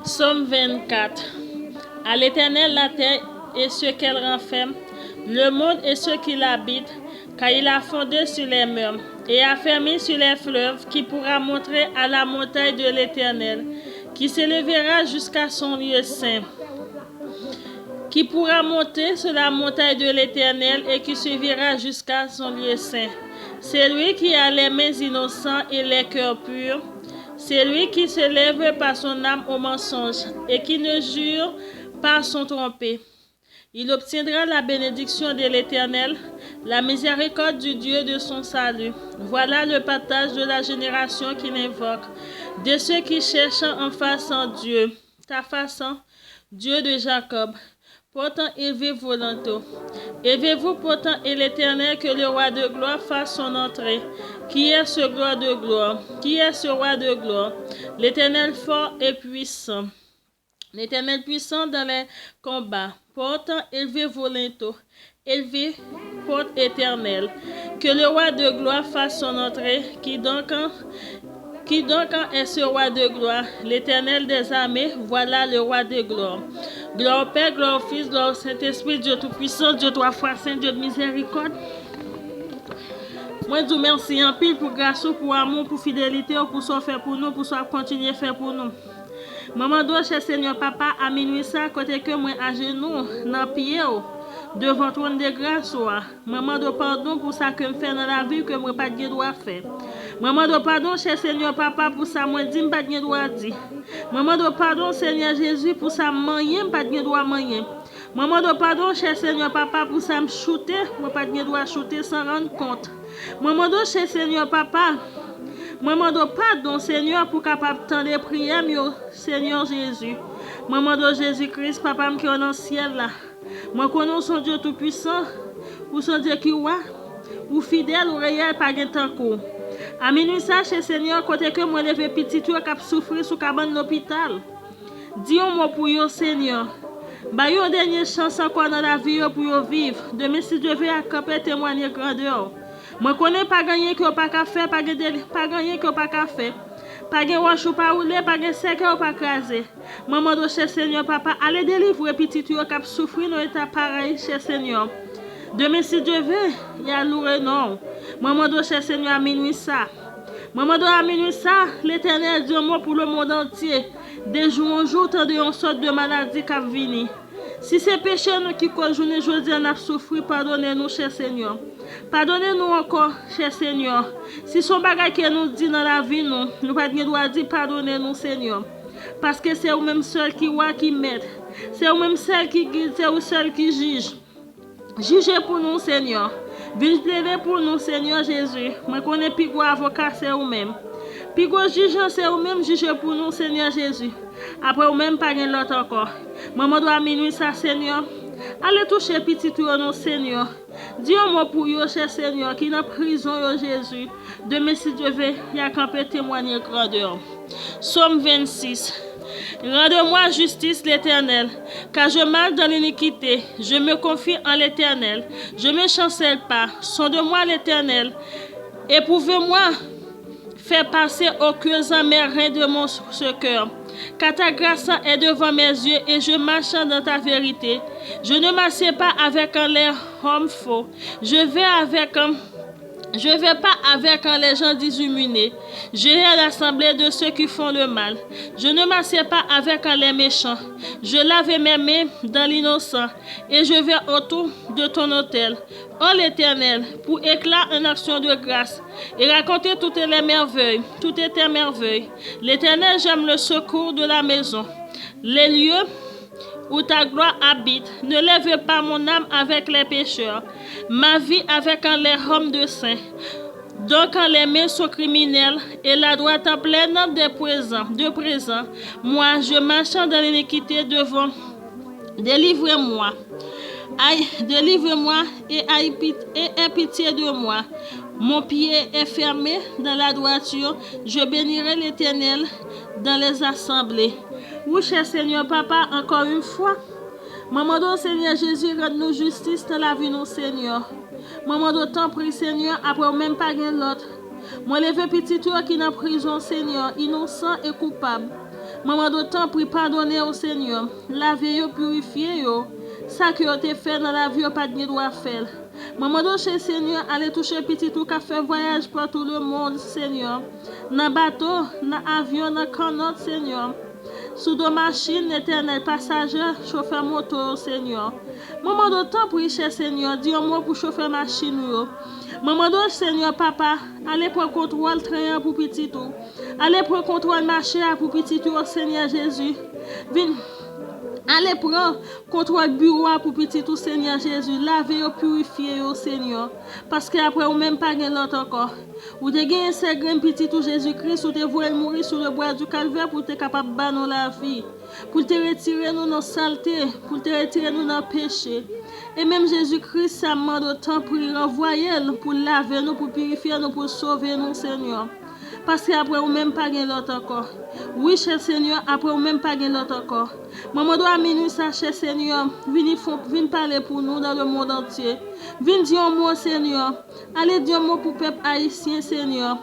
Psaume 24. À l'Éternel la terre et ce qu'elle renferme, le monde et ceux qui l'habitent, car il a fondé sur les mers et a fermé sur les fleuves, qui pourra montrer à la montagne de l'Éternel, qui s'élèvera jusqu'à son lieu saint, qui pourra monter sur la montagne de l'Éternel et qui suivra jusqu'à son lieu saint. C'est lui qui a les mains innocentes et les cœurs purs. C'est lui qui se lève par son âme au mensonge et qui ne jure par son trompé. Il obtiendra la bénédiction de l'Éternel, la miséricorde du Dieu de son salut. Voilà le partage de la génération qui l'invoque, de ceux qui cherchent en façon Dieu, ta façon, Dieu de Jacob. Pourtant, élevez-vous longtemps. Élevez-vous pourtant et l'Éternel, que le roi de gloire fasse son entrée. Qui est ce roi de gloire? Qui est ce roi de gloire? L'Éternel fort et puissant. L'Éternel puissant dans les combats. Pourtant, élevez-vous longtemps. Élevez porte éternelle. Que le roi de gloire fasse son entrée. Qui donc est ce roi de gloire? L'Éternel des armées, voilà le roi de gloire. Gloire au Père, gloire au Fils, gloire au Saint-Esprit, Dieu Tout-Puissant, Dieu trois fois saint, Dieu de miséricorde. Moi, je vous remercie en pile pour grâce, pour amour, pour fidélité, pour ce faire pour nous, pour ce continuer à faire pour nous. Maman doit cher Seigneur Papa, à minuit ça, côté que moi à genoux, dans pied, devant ton de grâce. Maman de pardon pour ça que je fais dans la vie que moi pas de droit faire. Maman de pardon, cher Seigneur Papa, pour ça moi dis pas de droit dire. Maman de pardon, Seigneur Jésus, pour ça moyen pas de droit moyen. Maman de pardon, cher Seigneur Papa, pour ça me shooter, moi pas de droit shooter sans rendre compte. Maman de cher Seigneur Papa, maman de pardon, Seigneur, pour capable de les prières, Seigneur Jésus. Maman de Jésus-Christ, Papa, qui est dans le ciel là. Moi, connais son Dieu tout-puissant, ou son Dieu qui est, ou fidèle, ou réel, pas de temps court. À minuit, ça, chez Seigneur, côté que moi, levé petit, tu as souffrir sous cabane l'hôpital. Dis-moi pour vous, Seigneur. Bah, une dernière chance encore dans la vie pour vivre. Demain, si Dieu veut accamper, témoigner grandeur. Moi, je connais pas gagner que pas qu'à faire, pas gagner que pas qu'à faire. Pas de wash ou pas rouler, pas de sec ou pas craser. Maman de cher Seigneur, Papa, allez délivrer petit tu qui souffrir dans état pareil, cher Seigneur. Demain, si Dieu veut, il y a lourd non. Maman de cher Seigneur, à minuit ça. Maman de à minuit ça, l'Éternel dit moi pour le monde entier. Des jours en jour, tant de sorte de maladie qui viennent. Si c'est péché nous qui conjournent aujourd'hui à souffrir, pardonnez-nous, cher Seigneur. Pardonnez-nous encore, cher Seigneur. Si son bagage qui nous dit dans la vie, nous pas de droit dire pardonnez-nous, Seigneur. Parce que c'est vous-même seul qui voit, qui met. C'est vous-même seul qui guide, c'est vous seul qui juge. Jugez pour nous, Seigneur. Venez pour nous, Seigneur Jésus. Moi, connais plus gros avocat, c'est vous-même. Puis gros jugeant, c'est vous-même juger pour nous, Seigneur Jésus. Après, vous-même, pas l'autre encore. Maman doit minuit ça, Seigneur. Allez toucher petit tout, non, Seigneur. Dis-moi pour vous, cher Seigneur, qui est en prison, Jésus. Demain, si Dieu veut, il y a qu'un peu témoigner grandeur. Psaume 26. Rende-moi justice, l'Éternel, car je marche dans l'iniquité. Je me confie en l'Éternel. Je ne me chancelle pas. Sonde-moi, l'Éternel. Éprouvez-moi. Fais passer aux queues amères de mon cœur. Car ta grâce est devant mes yeux et je marche dans ta vérité. Je ne m'assieds pas avec les hommes faux. Je vais pas avec les gens dishumunés. J'ai l'assemblée de ceux qui font le mal. Je ne m'assieds pas avec les méchants. Je lave mes mains dans l'innocent et je vais autour de ton autel. Oh l'Éternel, pour éclat en action de grâce et raconter toutes les merveilles, toutes tes merveilles. L'Éternel, j'aime le secours de la maison. Les lieux où ta gloire habite, ne lève pas mon âme avec les pécheurs, ma vie avec les hommes de saints. Donc quand les mains sont criminelles et la droite en pleine de présent, moi je marche dans l'iniquité devant. Délivrez-moi. Aïe, délivrez-moi et aie pitié de moi. Mon pied est fermé dans la droiture. Je bénirai l'Éternel dans les assemblées. Oui, cher Seigneur, Papa, encore une fois. Maman de Seigneur Jésus, rende-nous justice dans la vie, nous, Seigneur. Maman de t'en prie, Seigneur, après même pas rien l'autre. Moi levé petit toi qui n'a prison, Seigneur, innocent et coupable. Maman d'autant prie pardonner au Seigneur. Laver yo, purifier yo. Ça que vous fait dans la vie, vous pas de droit faire. Maman de chez Seigneur, allez toucher petit tout qui fait voyage par tout le monde, Seigneur. Dans bateau, dans avion, dans canot, Seigneur. Sous deux machines, éternel passager, chauffeur moto, Seigneur. Maman de temps pour chez Seigneur, dis un mot pour chauffer machine. Maman de Seigneur, papa, allez pour contrôle train pour petit tout. Allez pour contrôle marché pour petit tout, Seigneur Jésus. Viens. Allez prendre contrôle bureau pour petit tout, Seigneur Jésus. Lavez et purifiez au Seigneur. Parce que après, vous même pas gagné l'autre encore. Vous avez gagné ce grand petit tout Jésus-Christ, vous avez mourir sur le bois du calvaire pour être capable de battre la vie. Pour te retirer nous dans la saleté, pour te retirer nous dans le péché. Et même Jésus-Christ, ça demande autant pour renvoyer, pour laver nous, pour purifier nous, pour sauver nous, Seigneur. Parce qu'après, vous même pas gagné l'autre encore. Oui, cher Seigneur, après, vous même pas gagné l'autre encore. Maman doit minuit ça, cher Seigneur. Viens parler pour nous dans le monde entier. Viens dire un mot, Seigneur. Allez dire un mot pour le peuple haïtien, Seigneur.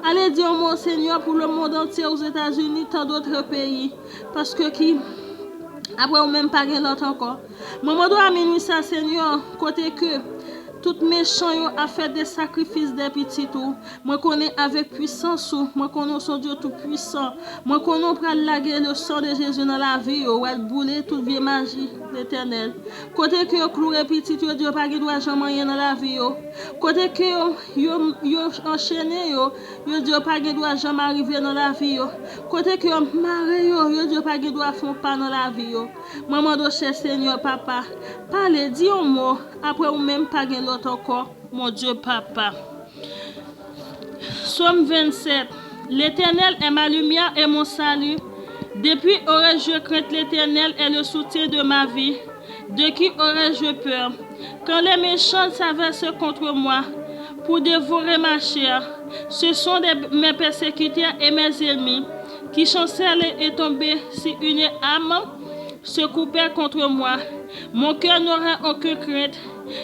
Allez dire un mot, Seigneur, pour le monde entier, aux États-Unis, tant d'autres pays. Parce que qui... Après, vous même pas gagné l'autre encore. Maman doit minuit ça, Seigneur, côté que... Tout méchant a fait des sacrifices des petits tout. Moi connais avec puissance, moi connais son Dieu tout puissant. Moi connais pour laguer le sang de Jésus dans la vie, ou elle bouler toute vieille magie l'Éternel. Côté que cloué petit Dieu pas qui doit jamais rien dans la vie. Côté que yo enchaîné yo Dieu pas qui doit jamais arriver dans la vie. Côté que maré yo Dieu pas qui doit font pas dans la vie. Maman de cher Seigneur papa, parlez dis un mot après ou même pas l'autre encore, mon Dieu papa. Somme 27. L'Éternel est ma lumière et mon salut. Depuis aurais-je crainte l'Éternel est le soutien de ma vie. De qui aurais-je peur? Quand les méchants s'avancent contre moi pour dévorer ma chair, ce sont mes persécuteurs et mes ennemis qui chancellent et tombent si une âme se coupait contre moi. Mon cœur n'aura aucune crainte,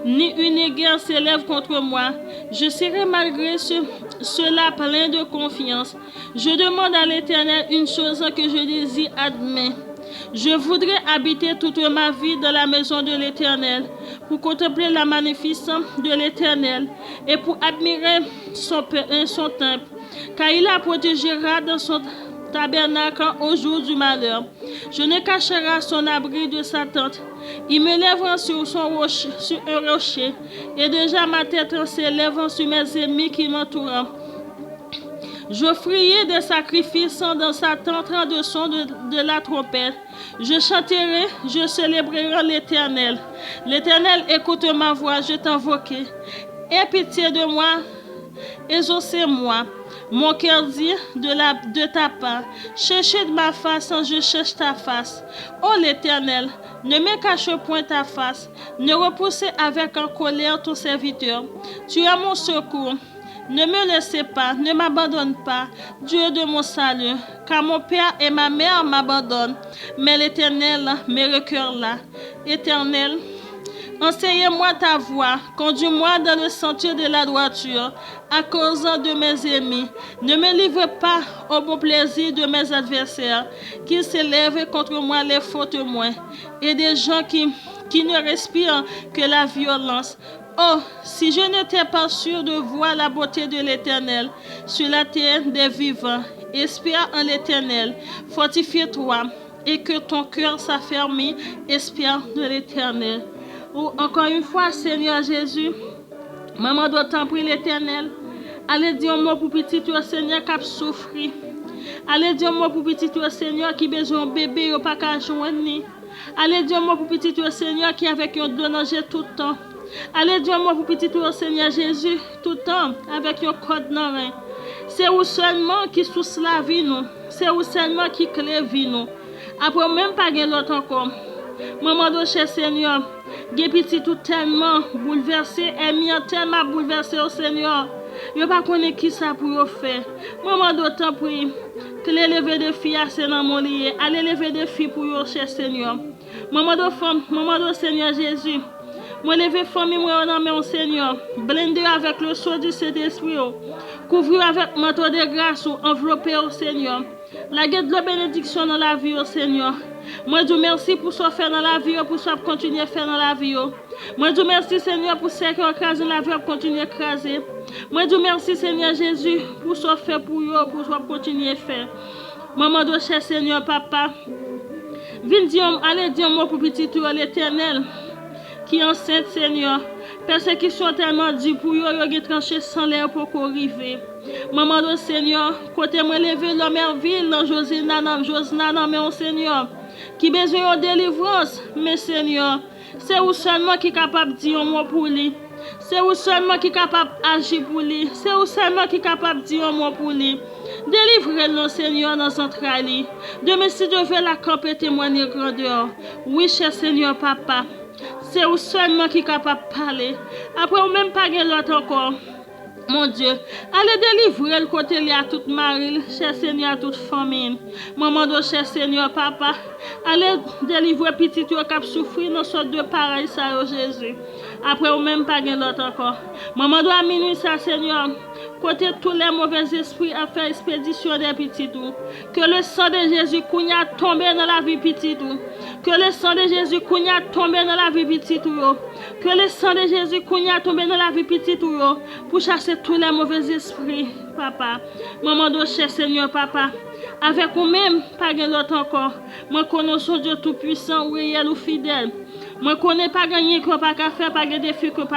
ni une guerre s'élève contre moi. Je serai malgré cela plein de confiance. Je demande à l'Éternel une chose que je désire admettre. Je voudrais habiter toute ma vie dans la maison de l'Éternel, pour contempler la magnificence de l'Éternel et pour admirer son temple, car il la protégera dans son tabernacle au jour du malheur. Je ne cacherai son abri de sa tente. Il me lèvera sur un rocher, et déjà ma tête s'élève sur mes ennemis qui m'entourent. J'offrirai des sacrifices dans sa tente de son de la trompette. Je chanterai, je célébrerai l'Éternel. L'Éternel écoute ma voix, je t'invoque. Aie pitié de moi, exaucez-moi. Mon cœur dit de ta part, cherchez de ma face, je cherche ta face. Ô l'Éternel, ne me cache point ta face, ne repousse avec en colère ton serviteur. Tu es mon secours. Ne me laissez pas, ne m'abandonne pas, Dieu de mon salut, car mon père et ma mère m'abandonnent, mais l'Éternel me recueillera. Éternel, enseigne-moi ta voie, conduis-moi dans le sentier de la droiture, à cause de mes ennemis. Ne me livre pas au bon plaisir de mes adversaires, qu'ils s'élèvent contre moi les faux témoins, et des gens qui ne respirent que la violence. Oh, si je n'étais pas sûr de voir la beauté de l'Éternel sur la terre des vivants, espère en l'Éternel, fortifie-toi, et que ton cœur s'affermit, espère de l'Éternel. Oh, encore une fois, Seigneur Jésus, maman doit t'en prier l'Éternel. Allez dire un mot pour petit toi, Seigneur, qui a souffert. Allez dire un mot pour petit toi, Seigneur, qui a besoin d'un bébé, ou pas qu'à joindre. Allez dire un mot pour petit toi, Seigneur, qui est avec un danger tout le temps. Allez dire un mot pour petit toi, Seigneur Jésus, tout le temps, avec un code dans le rein. C'est où seulement qui sous la vie, nous. C'est où seulement qui clé vie, nous. Après, même pas l'autre encore. Maman de cher Seigneur, j'ai petit tout tellement bouleversé, et tellement bouleversé au Seigneur. Je ne sais pas qui ça pour faire. Maman d'autant prie que les levées de filles c'est dans mon lit. Allez lever des filles pour vous, cher Seigneur. Maman de femme, maman de Seigneur Jésus. Moi lever famille moi dans mon Seigneur. Blender avec le sceau du Saint-Esprit. Couvrir avec manteau de grâce ou envelopper au Seigneur. La guette de la bénédiction dans la vie au Seigneur. Moi, je vous remercie pour ce faire dans la vie, pour ce que continuer à faire dans la vie. Moi, je vous remercie, Seigneur, pour ce que vous écrasez dans la vie, pour continuer à écraser. Moi, je vous remercie, Seigneur Jésus, pour ce faire pour vous, pour ce que continuer à faire. Maman de cher Seigneur, papa, allez dire moi pour petit tout l'Éternel, qui est enceinte, Seigneur. Persécution tellement dure pour eux, ils ont tranché sans l'air pour arriver. Maman de Seigneur, côté moi lever l'homme ville dans Josina, mais au Seigneur, qui besoin de délivrance, mais Seigneur, c'est vous seulement qui est capable de dire un mot pour lui. C'est vous seulement qui est capable d'agir pour lui. C'est vous seulement qui est capable de dire un mot pour lui. Délivrez-le, Seigneur, dans notre rallye. Demain, si Dieu veut la camper témoigner grandeur. Oui, cher Seigneur, papa. C'est vous seulement qui est capable de parler. Après, vous même pas l'autre encore. Mon Dieu, allez délivrer le côté lié à toute Marie, cher Seigneur, à toute famille. Maman de cher Seigneur, papa, allez délivrer petit qui a souffert dans sorte de pareil, ça, Jésus. Après, ou même pas l'autre encore. Maman doit minuit ça, Seigneur. Côté tous les mauvais esprits à faire expédition des petits tout. Que le sang de Jésus counya tombe dans la vie petit tout. Que le sang de Jésus counya tombe dans la vie petit tout. Que le sang de Jésus counya tombe dans la vie petit tout. Pour chasser tous les mauvais esprits, papa. Maman de cher Seigneur, papa. Avec vous-même, pas l'autre encore. Moi, connais son Dieu tout-puissant, réel ou fidèle. Moi, connais pas gagner qu'on pas faire, pas de défi qu'on pas